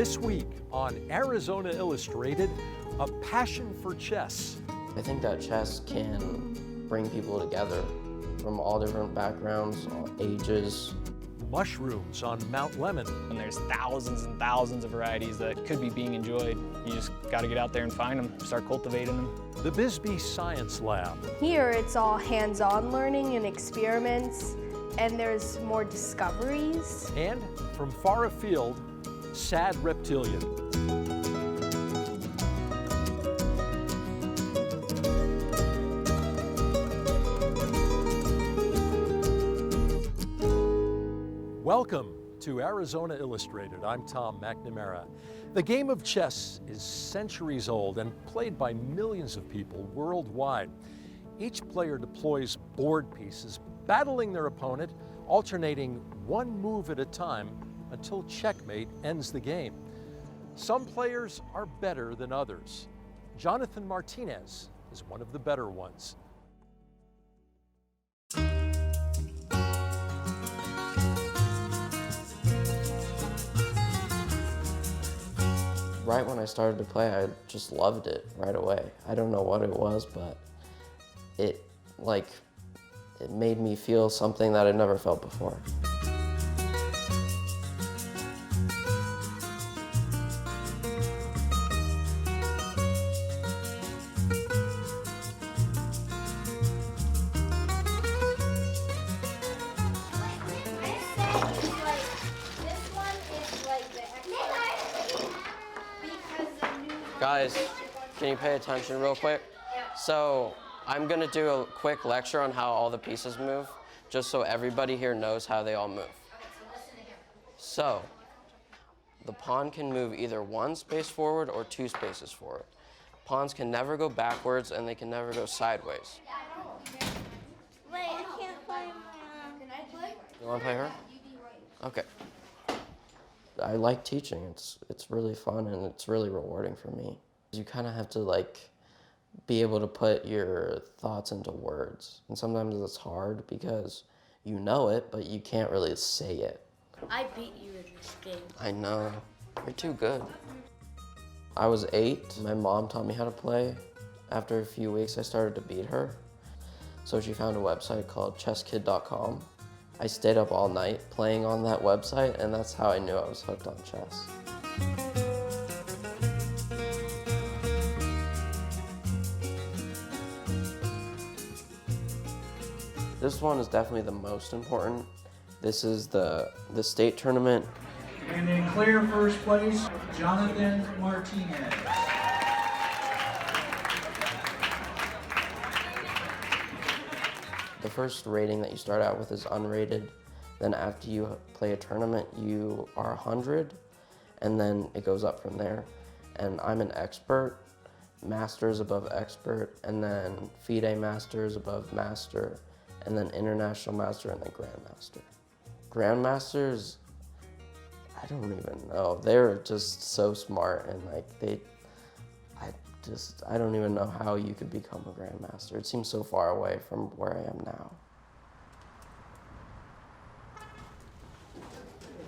This week on Arizona Illustrated, a passion for chess. I think that chess can bring people together from all different backgrounds, all ages. Mushrooms on Mount Lemmon. And there's thousands and thousands of varieties that could be being enjoyed. You just got to get out there and find them, start cultivating them. The Bisbee Science Lab. Here it's all hands-on learning and experiments, and there's more discoveries. And from Far Afield, Sad Reptilian. Welcome to Arizona Illustrated. I'm Tom McNamara. The game of chess is centuries old and played by millions of people worldwide. Each player deploys board pieces, battling their opponent, alternating one move at a time until checkmate ends the game. Some players are better than others. Jonathan Martinez is one of the better ones. Right when I started to play, I just loved it right away. I don't know what it was, but it made me feel something that I'd never felt before. Guys, can you pay attention real quick? So I'm gonna do a quick lecture on how all the pieces move, just so everybody here knows how they all move. So the pawn can move either one space forward or two spaces forward. Pawns can never go backwards and they can never go sideways. Wait, I can't play my... Can I play? You wanna play her? Okay. I like teaching. It's really fun and it's really rewarding for me. You kind of have to be able to put your thoughts into words. And sometimes it's hard because you know it, but you can't really say it. I beat you in this game. I know. You're too good. I was 8. My mom taught me how to play. After a few weeks, I started to beat her. So she found a website called chesskid.com. I stayed up all night playing on that website, and that's how I knew I was hooked on chess. This one is definitely the most important. This is the state tournament. And in clear first place, Jonathan Martinez. The first rating that you start out with is unrated. Then after you play a tournament, you are 100, and then it goes up from there. And I'm an expert, master's above expert, and then FIDE masters above master, and then international master, and then grandmaster. Grandmasters, I don't even know. They're just so smart, and I don't even know how you could become a grandmaster. It seems so far away from where I am now.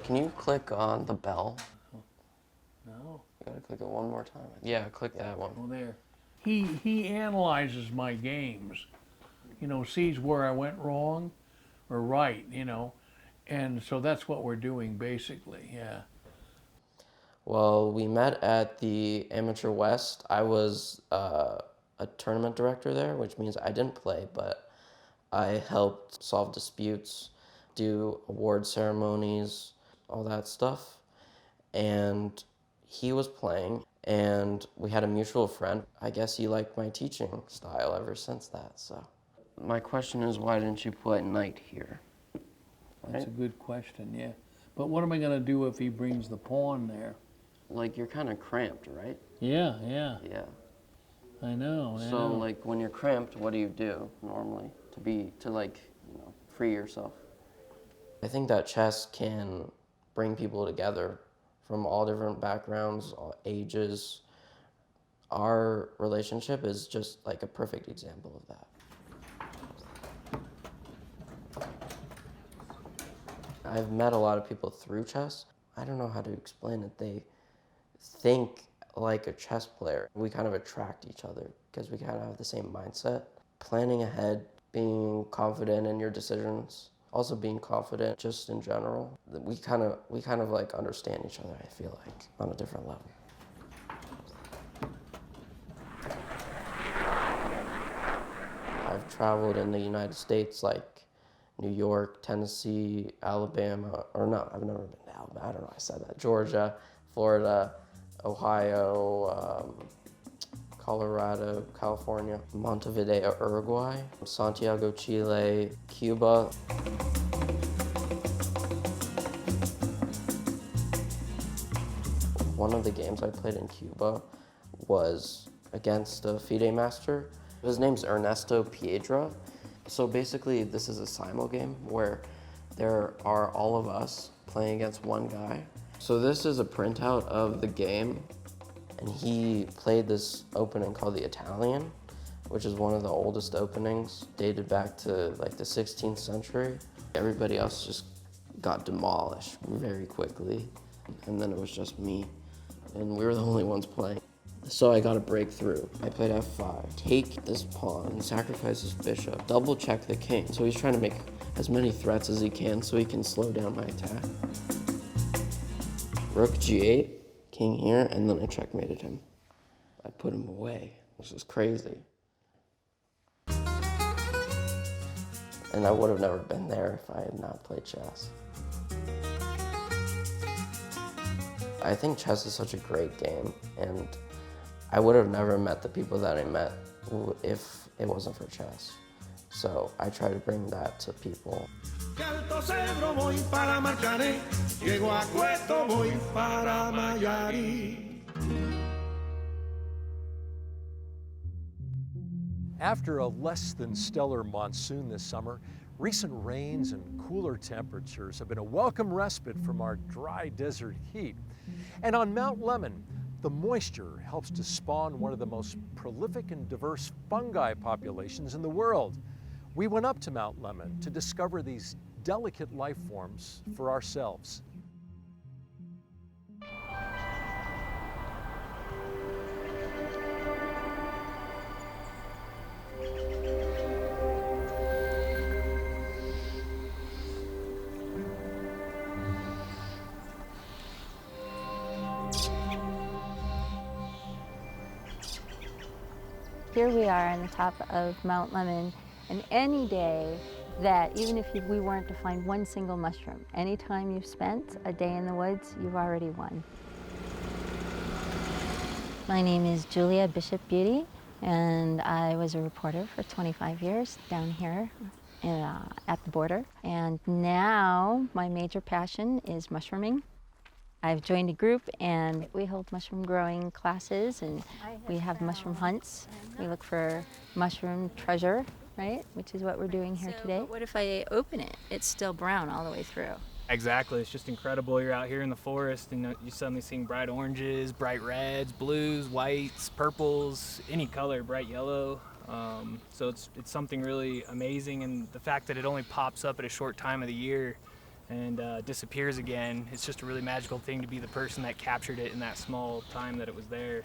Can you click on the bell? No. You gotta click it one more time. Yeah, click that one. Well, there. He analyzes my games, sees where I went wrong or right, and so that's what we're doing basically, yeah. Well, we met at the Amateur West. I was a tournament director there, which means I didn't play, but I helped solve disputes, do award ceremonies, all that stuff. And he was playing, and we had a mutual friend. I guess he liked my teaching style ever since that, so. My question is, why didn't you play knight here? That's a good question, yeah. But what am I gonna do if he brings the pawn there? You're kind of cramped, right? Yeah. Yeah. I know. So, when you're cramped, what do you do normally to free yourself? I think that chess can bring people together from all different backgrounds, all ages. Our relationship is just a perfect example of that. I've met a lot of people through chess. I don't know how to explain it. think like a chess player. We kind of attract each other because we kind of have the same mindset. Planning ahead, being confident in your decisions, also being confident just in general. We kind of like understand each other, I feel like, on a different level. I've traveled in the United States, like New York, Tennessee, Alabama, or no, I've never been to Alabama, I don't know why I said that. Georgia, Florida, Ohio, Colorado, California, Montevideo, Uruguay, Santiago, Chile, Cuba. One of the games I played in Cuba was against a FIDE master. His name's Ernesto Piedra. So basically, this is a simul game where there are all of us playing against one guy. So this is a printout of the game, and he played this opening called the Italian, which is one of the oldest openings, dated back to like the 16th century. Everybody else just got demolished very quickly, and then it was just me, and we were the only ones playing. So I got a breakthrough. I played f5, take this pawn, and sacrifice his bishop, double check the king. So he's trying to make as many threats as he can so he can slow down my attack. Rook g8, king here, and then I checkmated him. I put him away, which is crazy. And I would have never been there if I had not played chess. I think chess is such a great game, and I would have never met the people that I met if it wasn't for chess. So I try to bring that to people. After a less than stellar monsoon this summer, recent rains and cooler temperatures have been a welcome respite from our dry desert heat. And on Mount Lemmon, the moisture helps to spawn one of the most prolific and diverse fungi populations in the world. We went up to Mount Lemmon to discover these delicate life forms for ourselves. Here we are on the top of Mount Lemmon, and any day that, even if we weren't to find one single mushroom, any time you've spent a day in the woods, you've already won. My name is Julia Bishop Beauty, and I was a reporter for 25 years down here at the border. And now my major passion is mushrooming. I've joined a group, and we hold mushroom growing classes, and we have mushroom hunts. We look for mushroom treasure, right? Which is what we're doing here today. But what if I open it? It's still brown all the way through. Exactly, it's just incredible. You're out here in the forest and you suddenly seeing bright oranges, bright reds, blues, whites, purples, any color, bright yellow. So it's something really amazing, and the fact that it only pops up at a short time of the year and disappears again, it's just a really magical thing to be the person that captured it in that small time that it was there.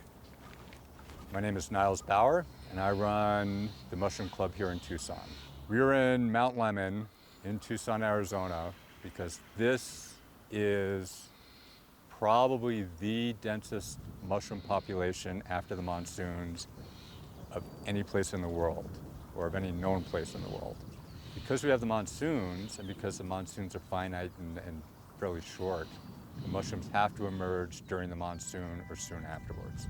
My name is Niles Bauer, and I run the Mushroom Club here in Tucson. We're in Mount Lemmon in Tucson, Arizona, because this is probably the densest mushroom population after the monsoons of any place in the world, or of any known place in the world. Because we have the monsoons, and because the monsoons are finite and fairly short, the mushrooms have to emerge during the monsoon or soon afterwards.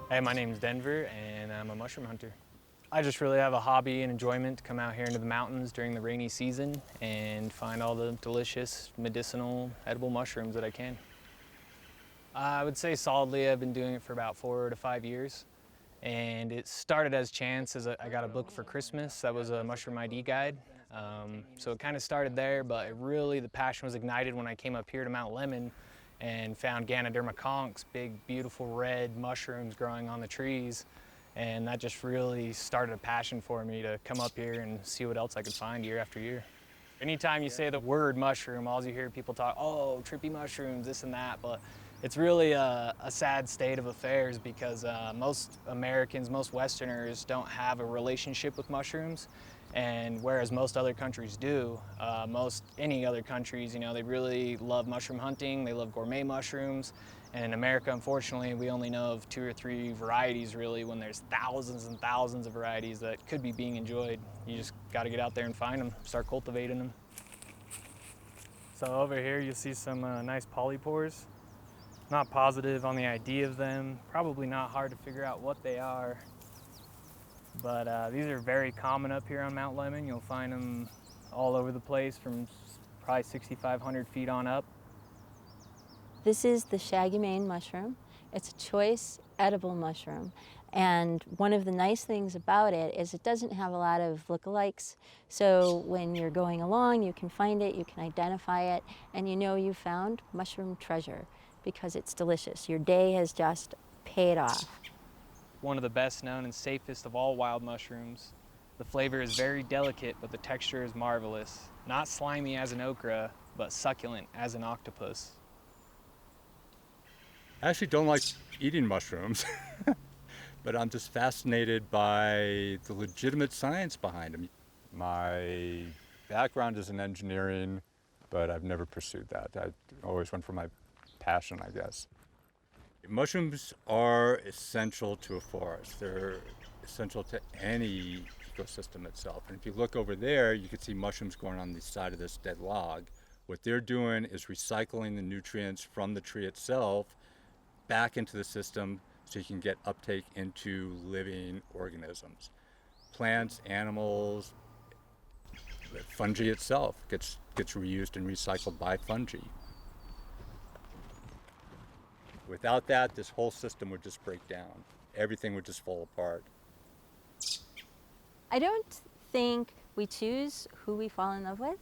Hey, my name's Denver, and I'm a mushroom hunter. I just really have a hobby and enjoyment to come out here into the mountains during the rainy season and find all the delicious, medicinal, edible mushrooms that I can. I would say solidly I've been doing it for about 4 to 5 years. And it started as chance as I got a book for Christmas that was a mushroom ID guide. So it kind of started there, but the passion was ignited when I came up here to Mount Lemmon and found Ganoderma conchs, big, beautiful red mushrooms growing on the trees. And that just really started a passion for me to come up here and see what else I could find year after year. Anytime you say the word mushroom, all you hear people talk, oh, trippy mushrooms, this and that, but it's really a sad state of affairs because most Americans, most Westerners don't have a relationship with mushrooms. And whereas most other countries do, any other countries, they really love mushroom hunting, they love gourmet mushrooms. And in America, unfortunately, we only know of 2 or 3 varieties really when there's thousands and thousands of varieties that could be being enjoyed. You just got to get out there and find them, start cultivating them. So over here you see some nice polypores. Not positive on the ID of them, probably not hard to figure out what they are. But these are very common up here on Mount Lemmon. You'll find them all over the place from probably 6,500 feet on up. This is the shaggy mane mushroom. It's a choice edible mushroom. And one of the nice things about it is it doesn't have a lot of lookalikes. So when you're going along, you can find it, you can identify it, and you know you found mushroom treasure because it's delicious. Your day has just paid off. One of the best known and safest of all wild mushrooms. The flavor is very delicate, but the texture is marvelous. Not slimy as an okra, but succulent as an octopus. I actually don't like eating mushrooms, but I'm just fascinated by the legitimate science behind them. My background is in engineering, but I've never pursued that. I always went for my passion, I guess. Mushrooms are essential to a forest. They're essential to any ecosystem itself. And if you look over there, you can see mushrooms growing on the side of this dead log. What they're doing is recycling the nutrients from the tree itself back into the system so you can get uptake into living organisms. Plants, animals, fungi itself gets reused and recycled by fungi. Without that, this whole system would just break down. Everything would just fall apart. I don't think we choose who we fall in love with,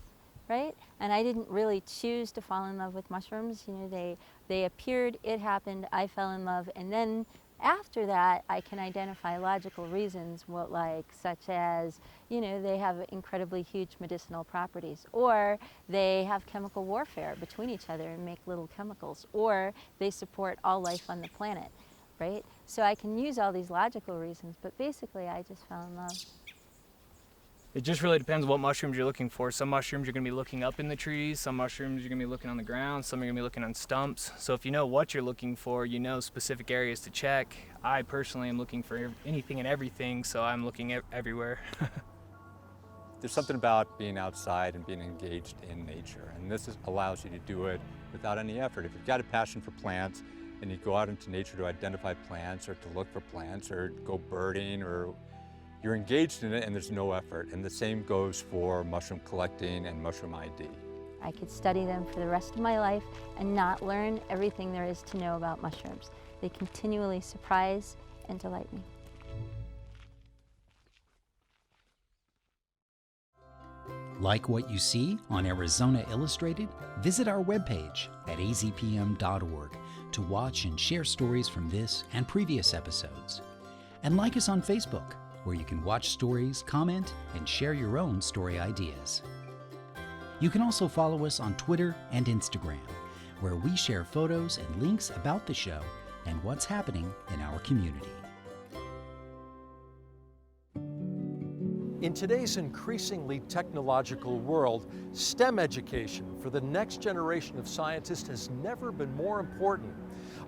right? And I didn't really choose to fall in love with mushrooms. They appeared, it happened, I fell in love, and then after that, I can identify logical reasons, such as, they have incredibly huge medicinal properties, or they have chemical warfare between each other and make little chemicals, or they support all life on the planet, right? So I can use all these logical reasons, but basically I just fell in love. It just really depends what mushrooms you're looking for. Some mushrooms you're going to be looking up in the trees, some mushrooms you're going to be looking on the ground, some you're going to be looking on stumps. So if you know what you're looking for, you know specific areas to check. I personally am looking for anything and everything, so I'm looking everywhere. There's something about being outside and being engaged in nature, and this allows you to do it without any effort. If you've got a passion for plants and you go out into nature to identify plants or to look for plants or go birding, or you're engaged in it and there's no effort. And the same goes for mushroom collecting and mushroom ID. I could study them for the rest of my life and not learn everything there is to know about mushrooms. They continually surprise and delight me. Like what you see on Arizona Illustrated? Visit our webpage at azpm.org to watch and share stories from this and previous episodes. And like us on Facebook, where you can watch stories, comment, and share your own story ideas. You can also follow us on Twitter and Instagram, where we share photos and links about the show and what's happening in our community. In today's increasingly technological world, STEM education for the next generation of scientists has never been more important.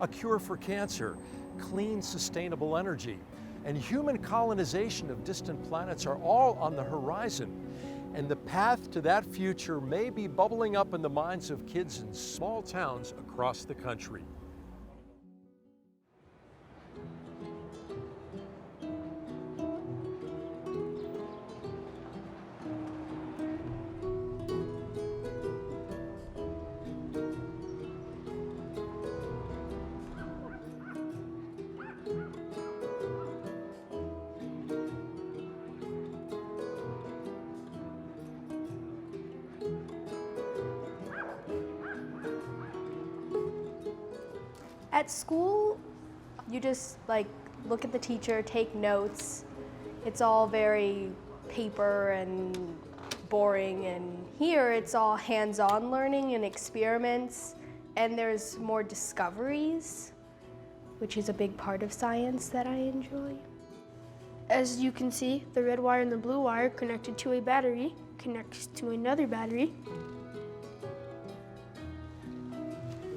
A cure for cancer, clean, sustainable energy, and human colonization of distant planets are all on the horizon. And the path to that future may be bubbling up in the minds of kids in small towns across the country. At school, you just like look at the teacher, take notes. It's all very paper and boring, and here it's all hands-on learning and experiments, and there's more discoveries, which is a big part of science that I enjoy. As you can see, the red wire and the blue wire connected to a battery connects to another battery,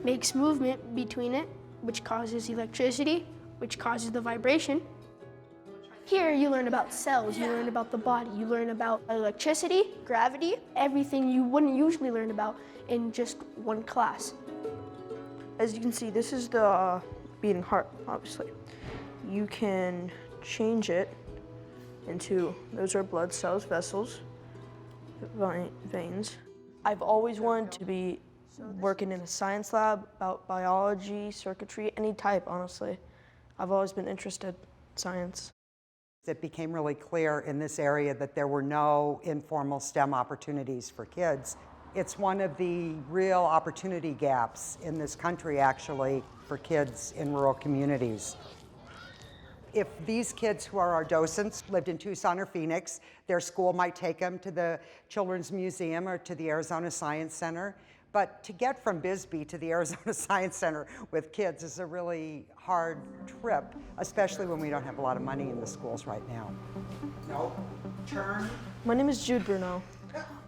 makes movement between it, which causes electricity, which causes the vibration. Here you learn about cells, you learn about the body, you learn about electricity, gravity, everything you wouldn't usually learn about in just one class. As you can see, this is the beating heart, obviously. You can change it into, those are blood cells, vessels, veins. I've always wanted to be working in a science lab about biology, circuitry, any type, honestly. I've always been interested in science. It became really clear in this area that there were no informal STEM opportunities for kids. It's one of the real opportunity gaps in this country, actually, for kids in rural communities. If these kids who are our docents lived in Tucson or Phoenix, their school might take them to the Children's Museum or to the Arizona Science Center. But to get from Bisbee to the Arizona Science Center with kids is a really hard trip, especially when we don't have a lot of money in the schools right now. No, turn. My name is Jude Bruno.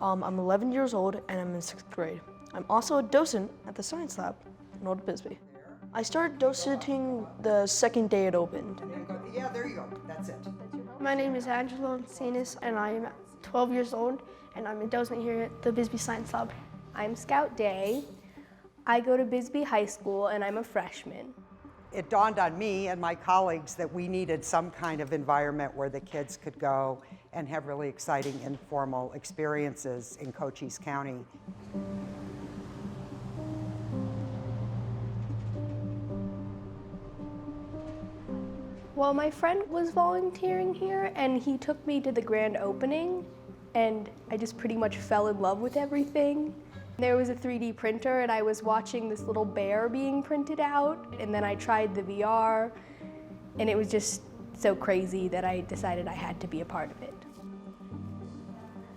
I'm 11 years old and I'm in 6th grade. I'm also a docent at the Science Lab in Old Bisbee. I started docenting the second day it opened. Yeah, there you go, that's it. My name is Angelo Sanis and I'm 12 years old and I'm a docent here at the Bisbee Science Lab. I'm Scout Day. I go to Bisbee High School and I'm a freshman. It dawned on me and my colleagues that we needed some kind of environment where the kids could go and have really exciting informal experiences in Cochise County. Well, my friend was volunteering here and he took me to the grand opening and I just pretty much fell in love with everything. There was a 3D printer and I was watching this little bear being printed out, and then I tried the VR and it was just so crazy that I decided I had to be a part of it.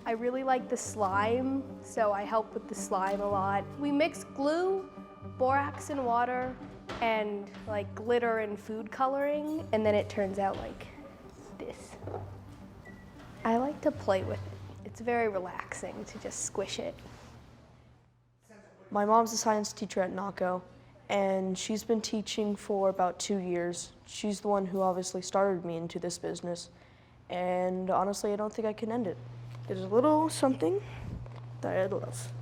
I really like the slime, so I help with the slime a lot. We mix glue, borax and water, and like glitter and food coloring, and then it turns out like this. I like to play with it. It's very relaxing to just squish it. My mom's a science teacher at NACO, and she's been teaching for about 2 years. She's the one who obviously started me into this business, and honestly, I don't think I can end it. There's a little something that I love.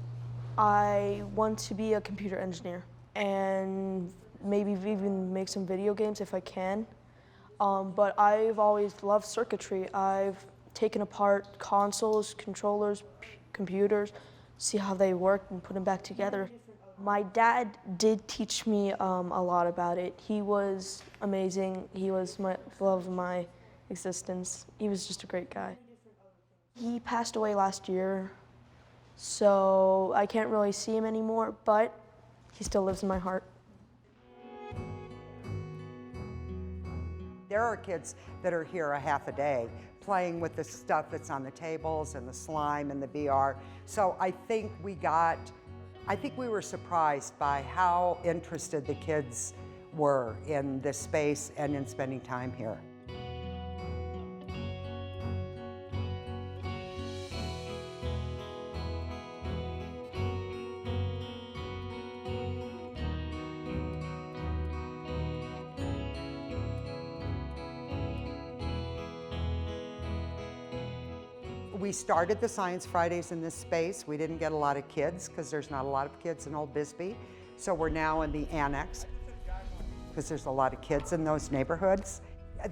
I want to be a computer engineer, and maybe even make some video games if I can. But I've always loved circuitry. I've taken apart consoles, controllers, computers, see how they work and put them back together. My dad did teach me a lot about it. He was amazing. He was my love of my existence. He was just a great guy. He passed away last year, so I can't really see him anymore, but he still lives in my heart. There are kids that are here a half a day playing with the stuff that's on the tables and the slime and the VR. So I think we were surprised by how interested the kids were in this space and in spending time here. We started the Science Fridays in this space. We didn't get a lot of kids because there's not a lot of kids in Old Bisbee. So we're now in the annex because there's a lot of kids in those neighborhoods.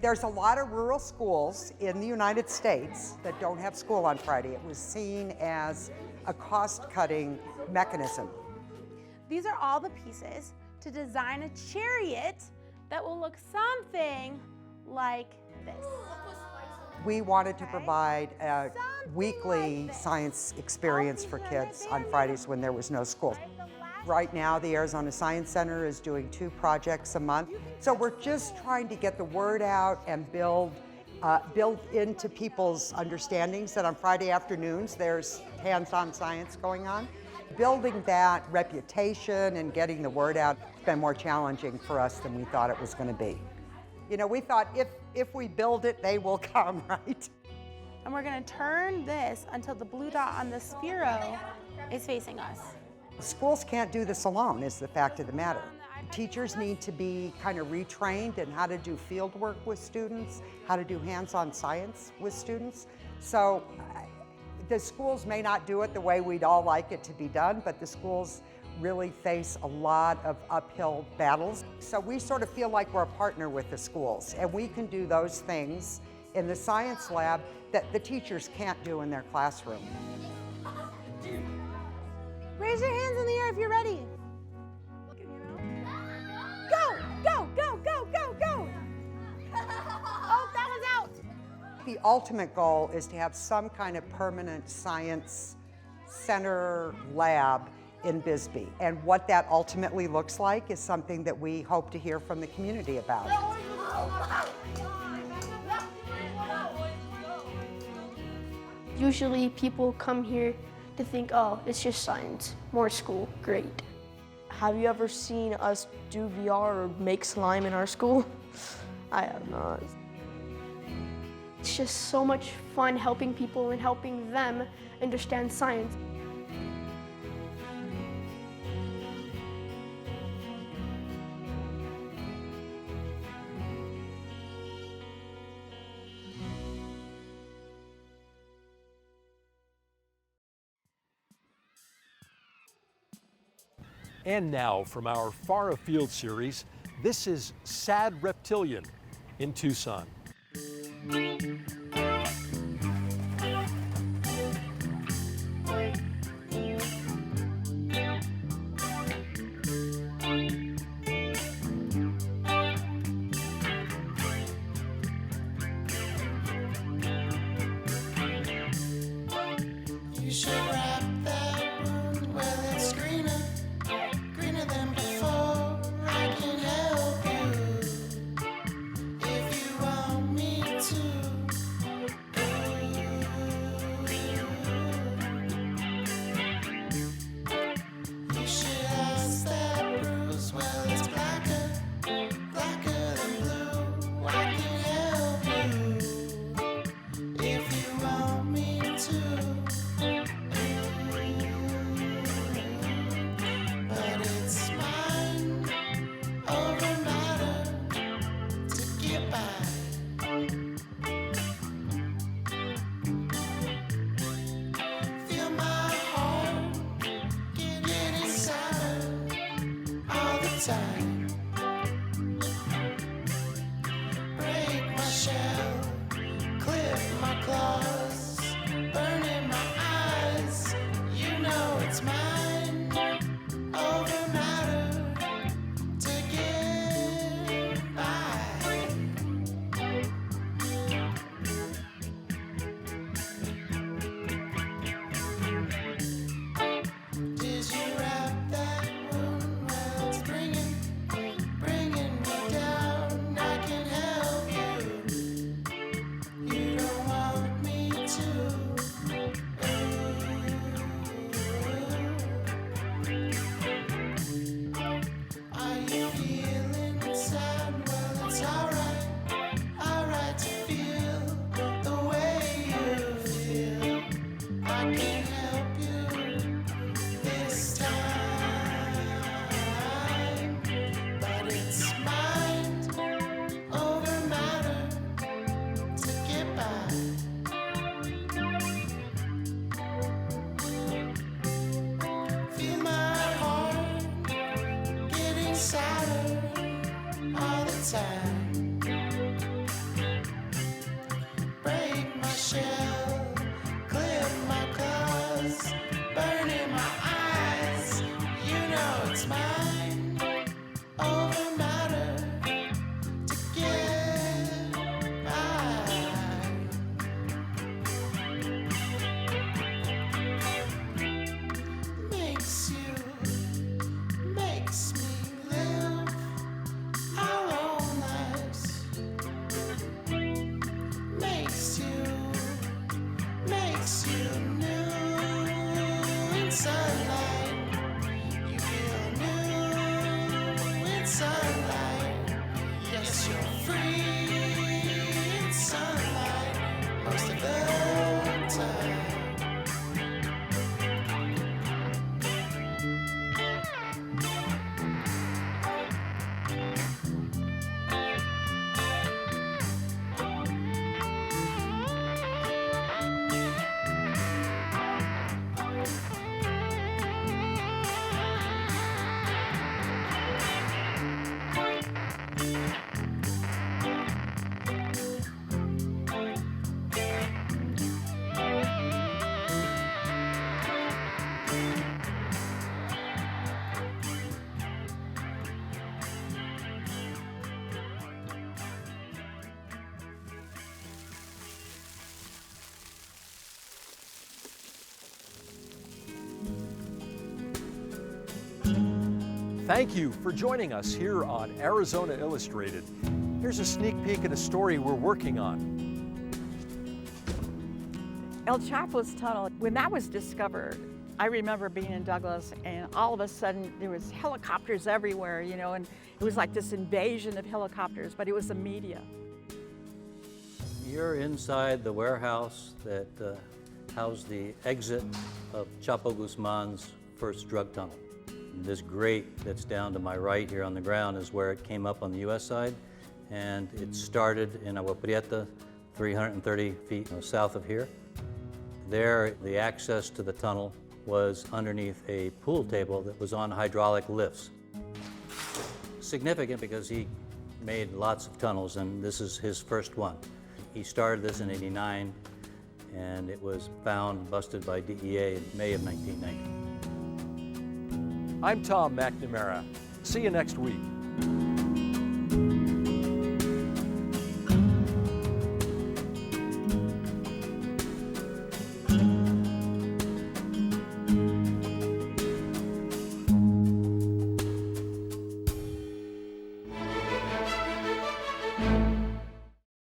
There's a lot of rural schools in the United States that don't have school on Friday. It was seen as a cost-cutting mechanism. These are all the pieces to design a chariot that will look something like this. We wanted to provide a weekly science experience for kids on Fridays when there was no school. Right now, the Arizona Science Center is doing 2 projects a month. So we're just trying to get the word out and build into people's understandings that on Friday afternoons there's hands-on science going on. Building that reputation and getting the word out has been more challenging for us than we thought it was going to be. You know, we thought if we build it, they will come, right? And we're going to turn this until the blue dot on the sphero is facing us. Schools can't do this alone, is the fact of the matter. Teachers need to be kind of retrained in how to do field work with students, how to do hands-on science with students. So the schools may not do it the way we'd all like it to be done, but the schools really face a lot of uphill battles. So we sort of feel like we're a partner with the schools, and we can do those things in the science lab that the teachers can't do in their classroom. Raise your hands in the air if you're ready. Go, go, go, go, go, go. Oh, that was out. The ultimate goal is to have some kind of permanent science center lab in Bisbee. And what that ultimately looks like is something that we hope to hear from the community about. Usually people come here to think, oh, it's just science, more school, great. Have you ever seen us do VR or make slime in our school? I have not. It's just so much fun helping people and helping them understand science. And now, from our Far Afield series, this is Sad Reptilian in Tucson. You should wrap that wound well, it's greener than before. I can help you if you want me to. You should ask that bruise, well, it's blacker than blue. I can help you if you want me to. But it's mind over matter to get by. Feel my heart getting sadder all the time. Break my shell, clip my claws, burning my eyes. You know it's mine over matter to get by. Thank you for joining us here on Arizona Illustrated. Here's a sneak peek at a story we're working on. El Chapo's tunnel, when that was discovered, I remember being in Douglas and all of a sudden there was helicopters everywhere, you know, and it was like this invasion of helicopters, but it was the media. You're inside the warehouse that housed the exit of Chapo Guzman's first drug tunnel. And this grate that's down to my right here on the ground is where it came up on the U.S. side, and it started in Agua Prieta, 330 feet south of here. There, the access to the tunnel was underneath a pool table that was on hydraulic lifts. Significant because he made lots of tunnels, and this is his first one. He started this in '89, and it was found, busted by DEA in May of 1990. I'm Tom McNamara. See you next week.